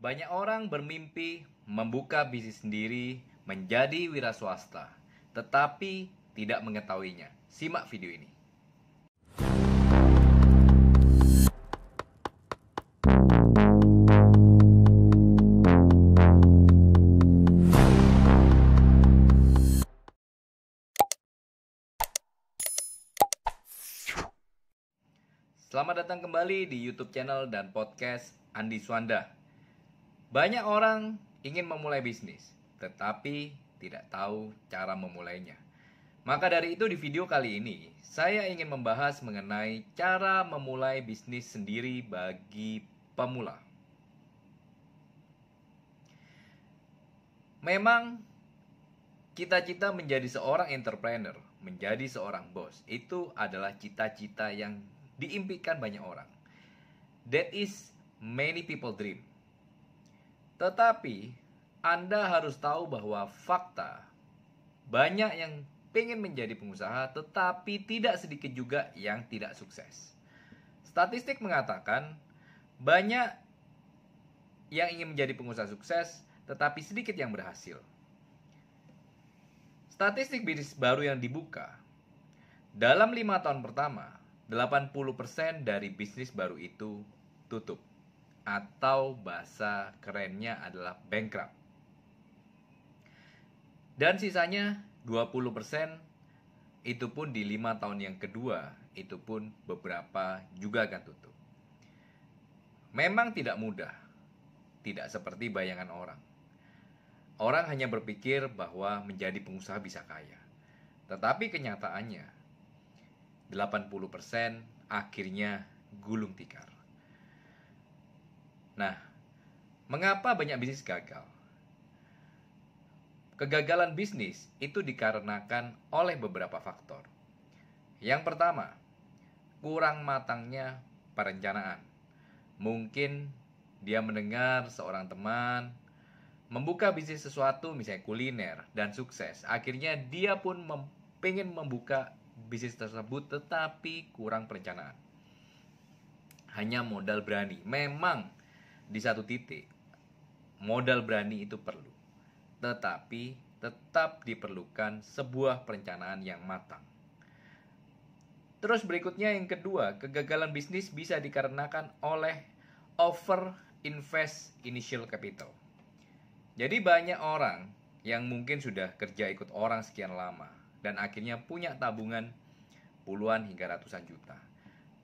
Banyak orang bermimpi membuka bisnis sendiri menjadi wira swasta, tetapi tidak mengetahuinya. Simak video ini. Selamat datang kembali di YouTube channel dan podcast Andi Swanda. Banyak orang ingin memulai bisnis, tetapi tidak tahu cara memulainya. Maka dari itu di video kali ini, saya ingin membahas mengenai cara memulai bisnis sendiri bagi pemula. Memang cita-cita menjadi seorang entrepreneur, menjadi seorang bos, itu adalah cita-cita yang diimpikan banyak orang. That is many people dream. Tetapi Anda harus tahu bahwa fakta banyak yang pengen menjadi pengusaha, tetapi tidak sedikit juga yang tidak sukses. Statistik mengatakan banyak yang ingin menjadi pengusaha sukses, tetapi sedikit yang berhasil. Statistik bisnis baru yang dibuka, dalam 5 tahun pertama, 80% dari bisnis baru itu tutup, atau bahasa kerennya adalah bankrupt. Dan sisanya 20% itu pun di 5 tahun yang kedua, itu pun beberapa juga akan tutup. Memang tidak mudah, tidak seperti bayangan orang. Orang hanya berpikir bahwa menjadi pengusaha bisa kaya. Tetapi kenyataannya 80% akhirnya gulung tikar. Nah, mengapa banyak bisnis gagal? Kegagalan bisnis itu dikarenakan oleh beberapa faktor. Yang pertama, kurang matangnya perencanaan. Mungkin dia mendengar seorang teman membuka bisnis sesuatu, misalnya kuliner, dan sukses. Akhirnya dia pun pengen membuka bisnis tersebut, tetapi kurang perencanaan. Hanya modal berani. Memang di satu titik modal berani itu perlu, tetapi tetap diperlukan sebuah perencanaan yang matang. Terus berikutnya yang kedua, kegagalan bisnis bisa dikarenakan oleh over invest initial capital. Jadi banyak orang yang mungkin sudah kerja ikut orang sekian lama dan akhirnya punya tabungan puluhan hingga ratusan juta.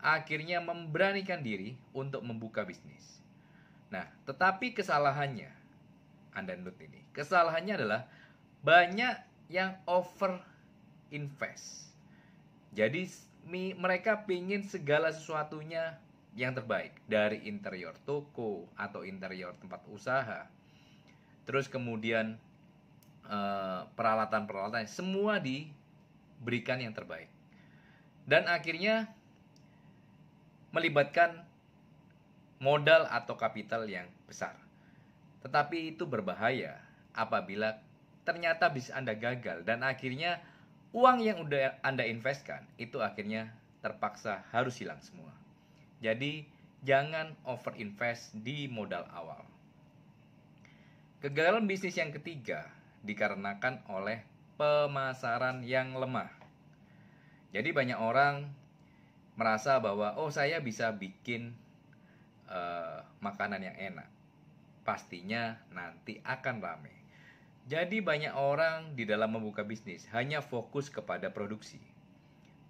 Akhirnya memberanikan diri untuk membuka bisnis. Nah, tetapi kesalahannya, Anda note ini, kesalahannya adalah banyak yang over invest. Jadi mereka pingin segala sesuatunya yang terbaik, dari interior toko atau interior tempat usaha. Terus kemudian peralatan-peralatan semua diberikan yang terbaik. Dan akhirnya melibatkan modal atau kapital yang besar. Tetapi itu berbahaya apabila ternyata bisnis Anda gagal dan akhirnya uang yang udah Anda investkan itu akhirnya terpaksa harus hilang semua. Jadi jangan over invest di modal awal. Kegagalan bisnis yang ketiga dikarenakan oleh pemasaran yang lemah. Jadi banyak orang merasa bahwa saya bisa bikin makanan yang enak, pastinya nanti akan rame. Jadi banyak orang di dalam membuka bisnis hanya fokus kepada produksi,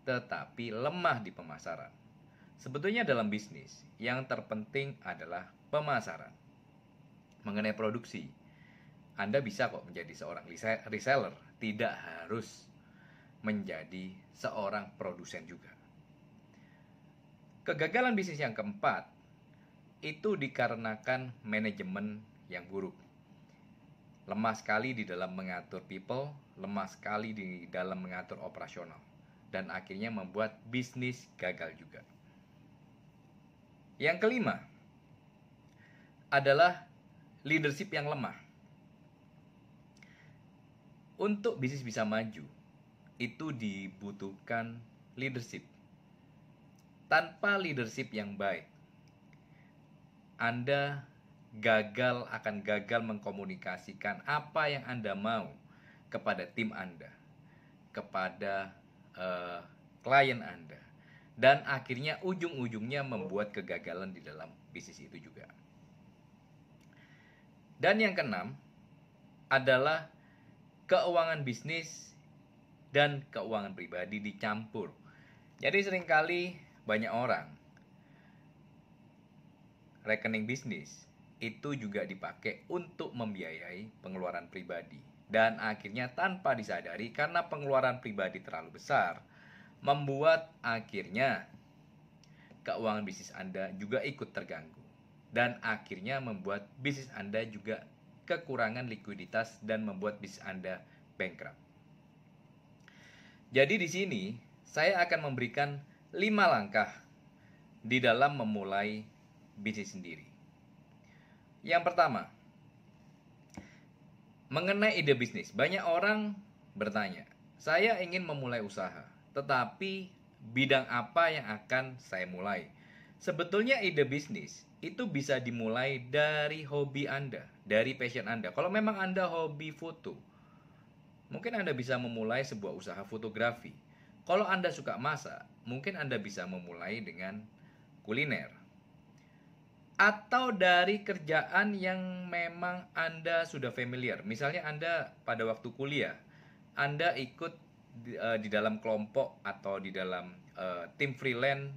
tetapi lemah di pemasaran. Sebetulnya dalam bisnis yang terpenting adalah pemasaran. Mengenai produksi, Anda bisa kok menjadi seorang reseller, tidak harus menjadi seorang produsen juga. Kegagalan bisnis yang keempat itu dikarenakan manajemen yang buruk. Lemah sekali di dalam mengatur people, lemah sekali di dalam mengatur operasional, dan akhirnya membuat bisnis gagal juga. Yang kelima adalah leadership yang lemah. Untuk bisnis bisa maju, itu dibutuhkan leadership. Tanpa leadership yang baik, Anda akan gagal mengkomunikasikan apa yang Anda mau kepada tim Anda, kepada klien Anda, dan akhirnya ujung-ujungnya membuat kegagalan di dalam bisnis itu juga. Dan yang keenam adalah keuangan bisnis dan keuangan pribadi dicampur. Jadi seringkali banyak orang rekening bisnis itu juga dipakai untuk membiayai pengeluaran pribadi. Dan akhirnya tanpa disadari karena pengeluaran pribadi terlalu besar, membuat akhirnya keuangan bisnis Anda juga ikut terganggu. Dan akhirnya membuat bisnis Anda juga kekurangan likuiditas dan membuat bisnis Anda bankrupt. Jadi di sini saya akan memberikan 5 langkah di dalam memulai bisnis sendiri. Yang pertama, mengenai ide bisnis. Banyak orang bertanya, saya ingin memulai usaha, tetapi bidang apa yang akan saya mulai? Sebetulnya ide bisnis itu bisa dimulai dari hobi Anda, dari passion Anda. Kalau memang Anda hobi foto, mungkin Anda bisa memulai sebuah usaha fotografi. Kalau Anda suka masak, mungkin Anda bisa memulai dengan kuliner. Atau dari kerjaan yang memang Anda sudah familiar. Misalnya Anda pada waktu kuliah, Anda ikut di dalam kelompok atau di dalam tim freelance,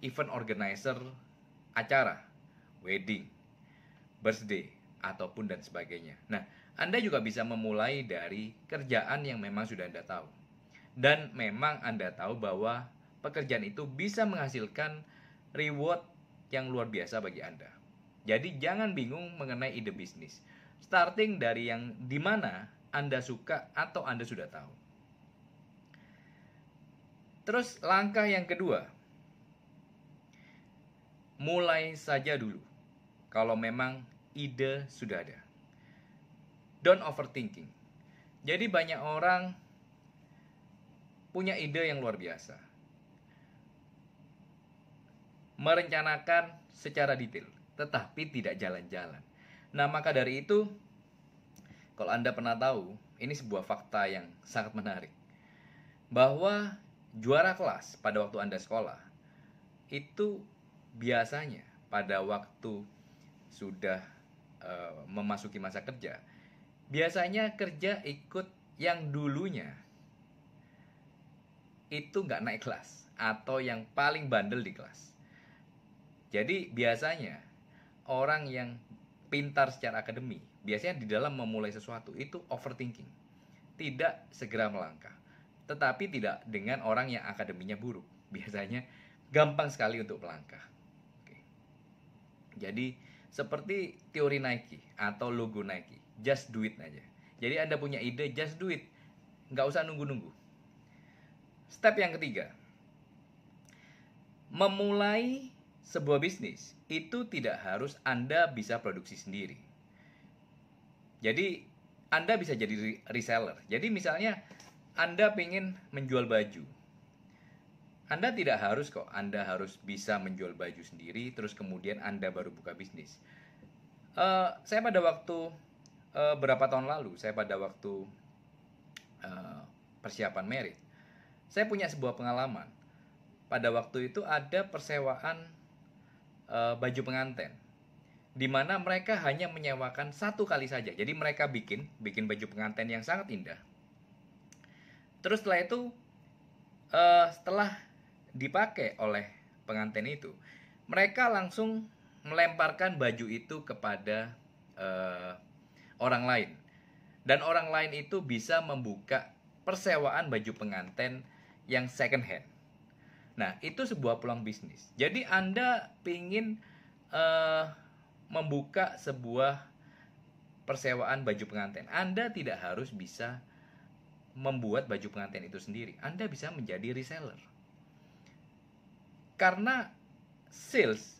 event organizer, acara, wedding, birthday, ataupun dan sebagainya. Nah, Anda juga bisa memulai dari kerjaan yang memang sudah Anda tahu. Dan memang Anda tahu bahwa pekerjaan itu bisa menghasilkan reward yang luar biasa bagi Anda. Jadi jangan bingung mengenai ide bisnis. Starting dari yang dimana Anda suka atau Anda sudah tahu. Terus langkah yang kedua, mulai saja dulu. Kalau memang ide sudah ada. Don't overthinking. Jadi banyak orang punya ide yang luar biasa, merencanakan secara detail, tetapi tidak jalan-jalan. Nah, maka dari itu, kalau Anda pernah tahu, ini sebuah fakta yang sangat menarik, bahwa juara kelas pada waktu Anda sekolah, itu biasanya pada waktu sudah memasuki masa kerja, biasanya kerja ikut yang dulunya itu nggak naik kelas, atau yang paling bandel di kelas. Jadi biasanya orang yang pintar secara akademi, biasanya di dalam memulai sesuatu itu overthinking, tidak segera melangkah. Tetapi tidak dengan orang yang akademinya buruk, biasanya gampang sekali untuk melangkah. Oke. Jadi seperti teori Nike atau logo Nike, just do it aja. Jadi Anda punya ide, just do it, nggak usah nunggu-nunggu. Step yang ketiga, memulai sebuah bisnis itu tidak harus Anda bisa produksi sendiri. Jadi Anda bisa jadi reseller. Jadi misalnya Anda pengen menjual baju, Anda tidak harus kok Anda harus bisa menjual baju sendiri terus kemudian Anda baru buka bisnis. Saya pada waktu berapa tahun lalu, saya pada waktu persiapan merit, saya punya sebuah pengalaman. Pada waktu itu ada persewaan baju pengantin, di mana mereka hanya menyewakan satu kali saja. Jadi mereka bikin baju pengantin yang sangat indah. Terus setelah itu, setelah dipakai oleh pengantin itu, mereka langsung melemparkan baju itu kepada orang lain, dan orang lain itu bisa membuka persewaan baju pengantin yang second hand. Nah, itu sebuah peluang bisnis. Jadi Anda ingin membuka sebuah persewaan baju pengantin, Anda tidak harus bisa membuat baju pengantin itu sendiri. Anda bisa menjadi reseller. Karena sales,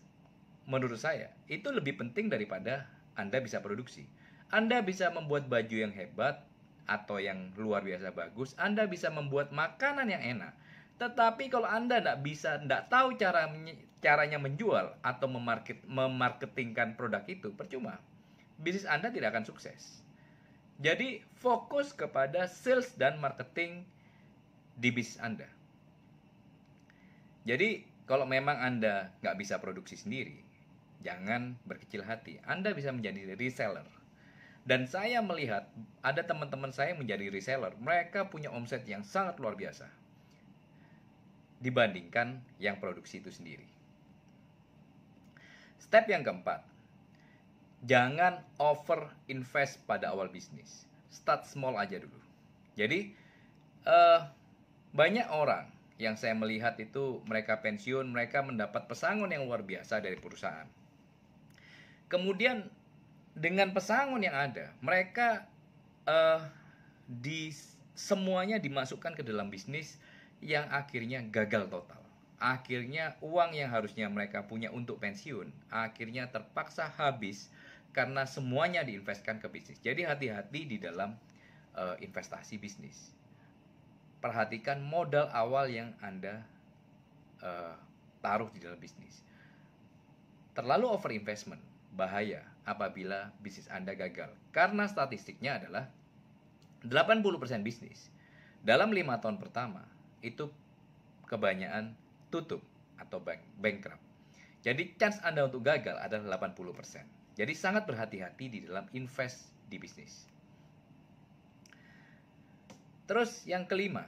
menurut saya, itu lebih penting daripada Anda bisa produksi. Anda bisa membuat baju yang hebat atau yang luar biasa bagus, Anda bisa membuat makanan yang enak, Tetapi kalau Anda tidak tahu caranya menjual atau memarketingkan produk itu, percuma. Bisnis Anda tidak akan sukses. Jadi fokus kepada sales dan marketing di bisnis Anda. Jadi kalau memang Anda nggak bisa produksi sendiri, jangan berkecil hati. Anda bisa menjadi reseller. Dan saya melihat ada teman-teman saya yang menjadi reseller. Mereka punya omset yang sangat luar biasa dibandingkan yang produksi itu sendiri. Step yang keempat, jangan over invest pada awal bisnis. Start small aja dulu. Jadi banyak orang yang saya melihat itu mereka pensiun, mereka mendapat pesangon yang luar biasa dari perusahaan. Kemudian dengan pesangon yang ada, mereka semuanya dimasukkan ke dalam bisnis yang akhirnya gagal total. Akhirnya uang yang harusnya mereka punya untuk pensiun, akhirnya terpaksa habis karena semuanya diinvestkan ke bisnis. Jadi hati-hati di dalam investasi bisnis. Perhatikan modal awal yang Anda taruh di dalam bisnis. Terlalu over investment bahaya apabila bisnis Anda gagal. Karena statistiknya adalah 80% bisnis dalam 5 tahun pertama itu kebanyakan tutup atau bankrupt. Jadi chance Anda untuk gagal adalah 80%. Jadi sangat berhati-hati di dalam invest di bisnis. Terus yang kelima,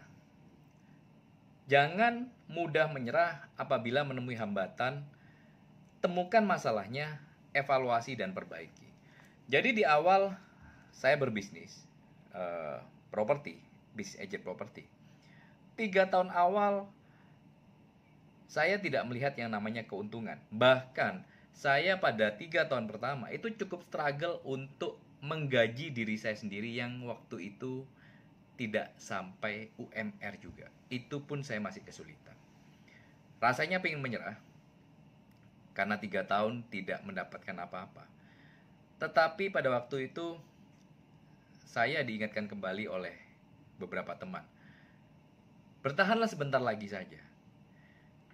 jangan mudah menyerah apabila menemui hambatan. Temukan masalahnya, evaluasi dan perbaiki. Jadi di awal saya berbisnis properti, bisnis agent properti. 3 tahun awal saya tidak melihat yang namanya keuntungan. Bahkan saya pada 3 tahun pertama itu cukup struggle untuk menggaji diri saya sendiri yang waktu itu tidak sampai UMR juga. Itu pun saya masih kesulitan. Rasanya pengen menyerah karena 3 tahun tidak mendapatkan apa-apa. Tetapi pada waktu itu saya diingatkan kembali oleh beberapa teman. Bertahanlah sebentar lagi saja.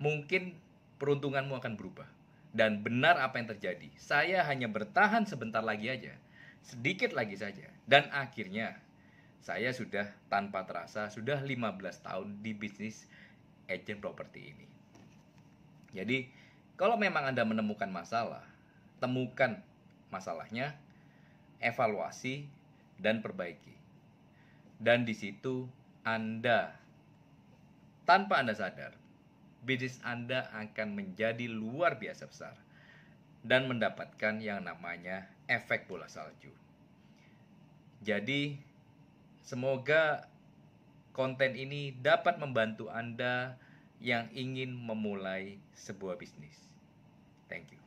Mungkin peruntunganmu akan berubah. Dan benar apa yang terjadi. Saya hanya bertahan sebentar lagi aja. Sedikit lagi saja. Dan akhirnya saya sudah tanpa terasa sudah 15 tahun di bisnis agent properti ini. Jadi kalau memang Anda menemukan masalah, temukan masalahnya, evaluasi dan perbaiki. Dan di situ Anda tanpa Anda sadar, bisnis Anda akan menjadi luar biasa besar dan mendapatkan yang namanya efek bola salju. Jadi semoga konten ini dapat membantu Anda yang ingin memulai sebuah bisnis. Thank you.